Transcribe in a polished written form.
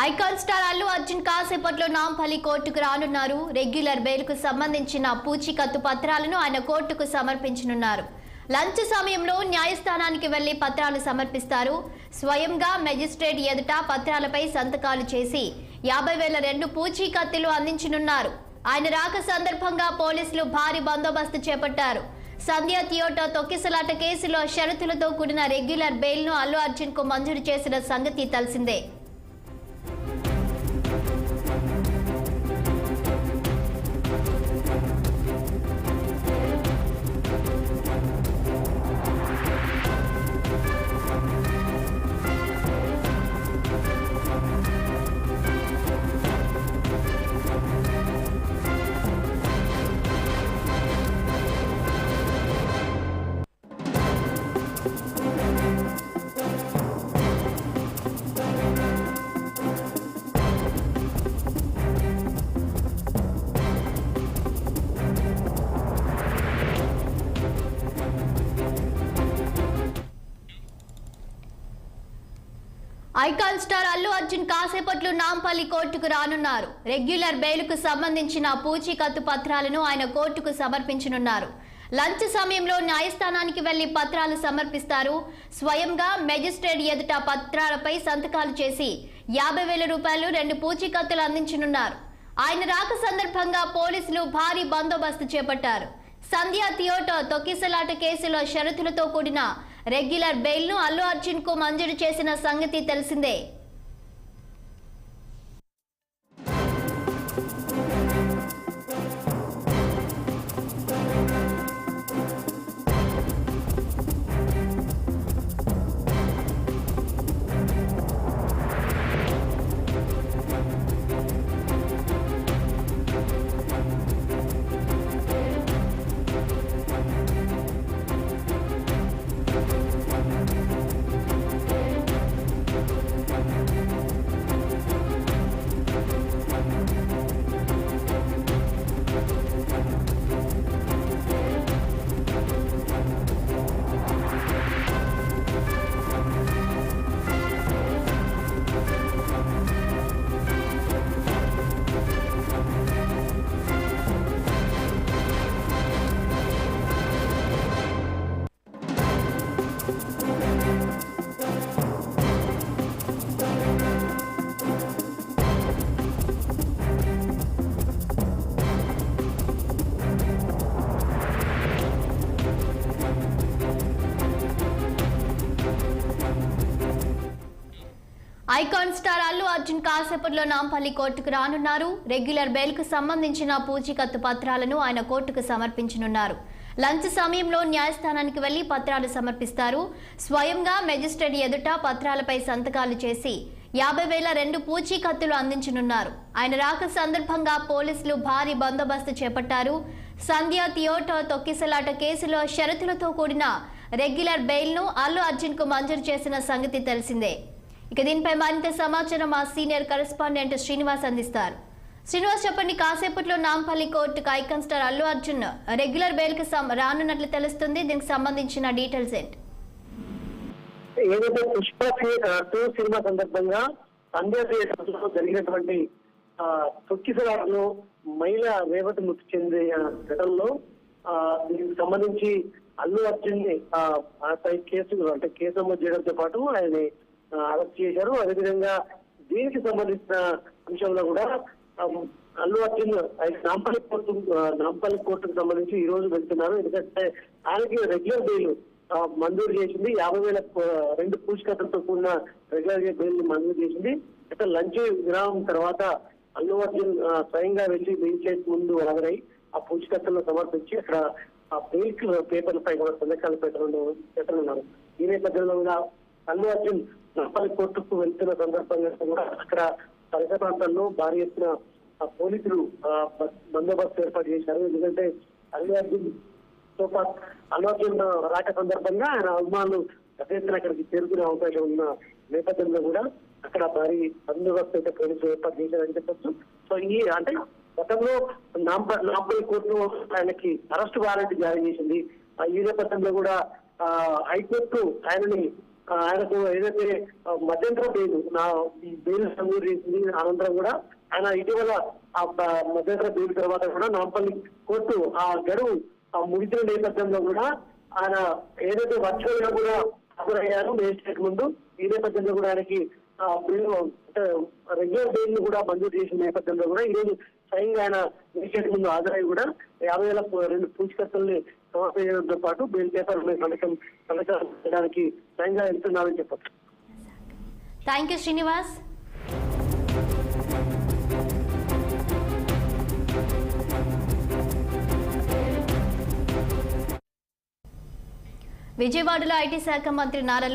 Icon star Allu Arjun కాసేపట్లో నాంపల్లి కోర్టుకు రానున్నారు. రెగ్యులర్ బెయిల్కు సంబంధించిన పూచీకత్తు పత్రాలను ఆయన కోర్టుకు సమర్పించనున్నారు. లంచ్ సమయంలో న్యాయస్థానానికి వెళ్లి పత్రాలు సమర్పిస్తారు. స్వయంగా మెజిస్ట్రేట్ ఎదుట పత్రాలపై సంతకాలు చేసి 50,000 పూచీకత్తులు అందించనున్నారు. ఆయన రాక సందర్భంగా పోలీసులు భారీ బందోబస్తు చేపట్టారు. సంధ్య థియేటర్ తొక్కిసలాట కేసులో షరతులతో కూడిన రెగ్యులర్ బెయిల్ను అల్లు అర్జున్ కు మంజూరు చేసిన సంగతి తెలిసిందే. ఐకాన్ స్టార్ అల్లు అర్జున్ కాసేపట్లో నాంపల్లి కోర్టుకు రానున్నారు. రెగ్యులర్ బెయిల్కు సంబంధించిన పూచీకత్తు పత్రాలను ఆయన కోర్టుకు సమర్పించనున్నారు. లంచ్ సమయంలో న్యాయస్థానానికి వెళ్లి పత్రాలు సమర్పిస్తారు. స్వయంగా మెజిస్ట్రేట్ ఎదుట పత్రాలపై సంతకాలు చేసి 50,000 రూపాయలు 2 పూచీకత్తులు అందించనున్నారు. ఆయన రాక సందర్భంగా పోలీసులు భారీ బందోబస్తు చేపట్టారు. సంధ్య థియేటర్ తొక్కిసలాట కేసులో షరతులతో కూడిన రెగ్యులర్ బెయిల్ను అల్లు అర్జున్ కు మంజూరు చేసిన సంగతి తెలిసిందే. ఐకాన్ స్టార్ అల్లు అర్జున్ కాసేపట్లో నాంపల్లి కోర్టుకు రానున్నారు. రెగ్యులర్ బెయిల్ కు సంబంధించిన పూచీకత్తు పత్రాలను ఆయన కోర్టుకు సమర్పించనున్నారు. లంచ్ సమయంలో న్యాయస్థానానికి వెళ్లి పత్రాలు సమర్పిస్తారు. స్వయంగా మెజిస్ట్రేట్ ఎదుట పత్రాలపై సంతకాలు చేసి 50,000 పూచీకత్తులు అందించనున్నారు. ఆయన రాక సందర్భంగా పోలీసులు భారీ బందోబస్తు చేపట్టారు. సంధ్య థియేటర్ తొక్కిసలాట కేసులో షరతులతో కూడిన రెగ్యులర్ బెయిల్ను అల్లు అర్జున్ కు మంజూరు చేసిన సంగతి తెలిసిందే. ఇక దీనిపై మరింత సమాచారం మా సీనియర్ కరెస్పాండెంట్ శ్రీనివాస్ అందిస్తారు. శ్రీనివాస్, చెప్పండి, కాసేపట్లో నాంపల్లి కోర్టుకు icon star Allu Arjun regular bail కు రానున్నట్లు తెలుస్తుంది. దీనికి సంబంధించిన డీటెయిల్స్ ఏంటి? ఏదైతే పుష్ప 2 సినిమా సందర్భంగా సంధ్య థియేటర్లో జరిగినటువంటి తొక్కిసలాటలో మహిళ రేవతి మృతి చెందిన ఘటనలో దీనికి సంబంధించి అల్లు అర్జున్ పై కేసు నమోదు చేయడంతో పాటు ఆయన అరెస్ట్ చేశారు. అదేవిధంగా దీనికి సంబంధించిన అంశంలో కూడా అల్లు అర్జున్ నాంపల్లి కోర్టుకు సంబంధించి ఈ రోజు వెళ్తున్నారు. ఎందుకంటే ఆయనకి రెగ్యులర్ బెయిల్ మంజూరు చేసింది. 50,000 పూచీకత్తులతో కూడిన రెగ్యులర్ బెయిల్ మంజూరు చేసింది. అయితే లంచ్ విరామం తర్వాత అల్లు అర్జున్ స్వయంగా వెళ్లి మెజిస్ట్రేట్ ముందు హాజరై ఆ పూచీకత్తులను సమర్పించి అక్కడ ఆ బెయిల్ పేపర్లపై కూడా సంతకాలు పెట్టనున్నారు. ఈ నేపథ్యంలో కూడా అల్లు అర్జున్ నాంపల్లి కోర్టుకు వెళ్తున్న సందర్భంగా కూడా అక్కడ పరిసర ప్రాంతాల్లో భారీ ఎత్తున పోలీసులు బందోబస్తు ఏర్పాటు చేశారు. ఎందుకంటే అల్లు అర్జున్ రాక సందర్భంగా ఆయన అభిమానులు పెద్ద ఎత్తున అక్కడికి చేరుకునే అవకాశం ఉన్న నేపథ్యంలో కూడా అక్కడ భారీ బందోబస్తు అయితే పోలీసులు ఏర్పాటు చేశారని చెప్పొచ్చు. సో ఈ అంటే గతంలో నాంపల్లి కోర్టు ఆయనకి అరెస్ట్ వారెంట్ జారీ చేసింది. ఈ నేపథ్యంలో కూడా హైకోర్టు ఆయనని ఆయనకు ఏదైతే మధ్యంతర బెయిల్ బెయిల్ మంజూరు చేసింది అనంతరం కూడా ఆయన ఇటీవల ఆ మధ్యంతర బెయిల్ తర్వాత కూడా నాంపల్లి కోర్టు ఆ గడువు ముగిసిన నేపథ్యంలో కూడా ఆయన ఏదైతే వర్చువల్ గా కూడా హాజరయ్యారు మేజిస్ట్రేట్ ముందు. ఈ నేపథ్యంలో కూడా ఆయనకి రెగ్యులర్ బెయిల్ ను కూడా మంజూరు చేసిన నేపథ్యంలో కూడా ఈ రోజు స్వయంగా ఆయన మేజిస్ట్రేట్ ముందు హాజరై కూడా 50,000 పూచికత్తుల్ని సమర్పించడంతో పాటు బెయిల్ పేపర్ సంతకం చేయడానికి స్వయంగా వెళ్తున్నారని చెప్పచ్చు. Thank you Srinivas. విజయవాడలో ఐటీ శాఖ మంత్రి నారా